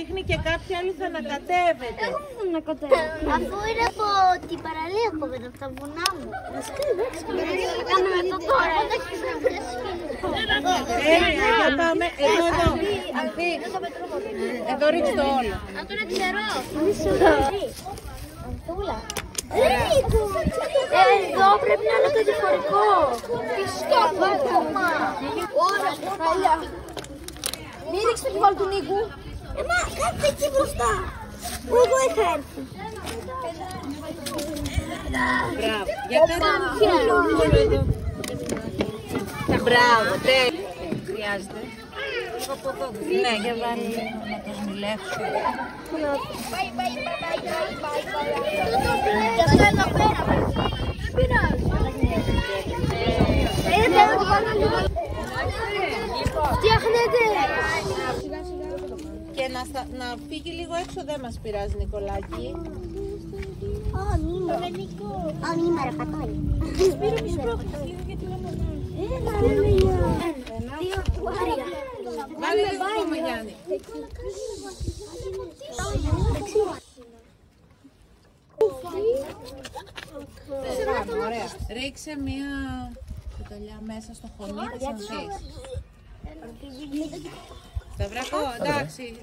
Δείχνει και κάποιοι άλλοι θα ανακατεύεται. Εγώ δεν θα ανακατεύω. Αφού είναι από την παραλία κόβεται, από τα βουνά μου. Θα κάνουμε το τώρα. Για πάμε. Εδώ. Ανθή. Εδώ ρίξτε το όλο. Αν το ξέρω. Ανθούλα. Εδώ πρέπει να είναι το διαφορετικό. Πιστό ακόμα. Ωραία, χαλιά. Μην ρίξετε το βάλ του Νίκου. Μα κάτσε εκεί μπροστά. Που εγώ είχα έρθει. Μπράβο. Για κάτω. Μπράβο, τέλεια. Χρειάζεται. Ναι, για βάλει να το σμιλεύσει. Και αυτό εδώ πέρα. Δεν πειράζει. Φτιάχνετε. Και να φύγει λίγο έξω δεν μας πειράζει, Νικολάκη. Ανήμερα πατάει. Σπύρο μη σπρώχνεις λίγο γιατί Βάλε λίγο ακόμα, Γιάννη. Ωραία. Ρίξε μία κουταλιά μέσα στο χωνί της Ανθής. Σταυρακό, εντάξει.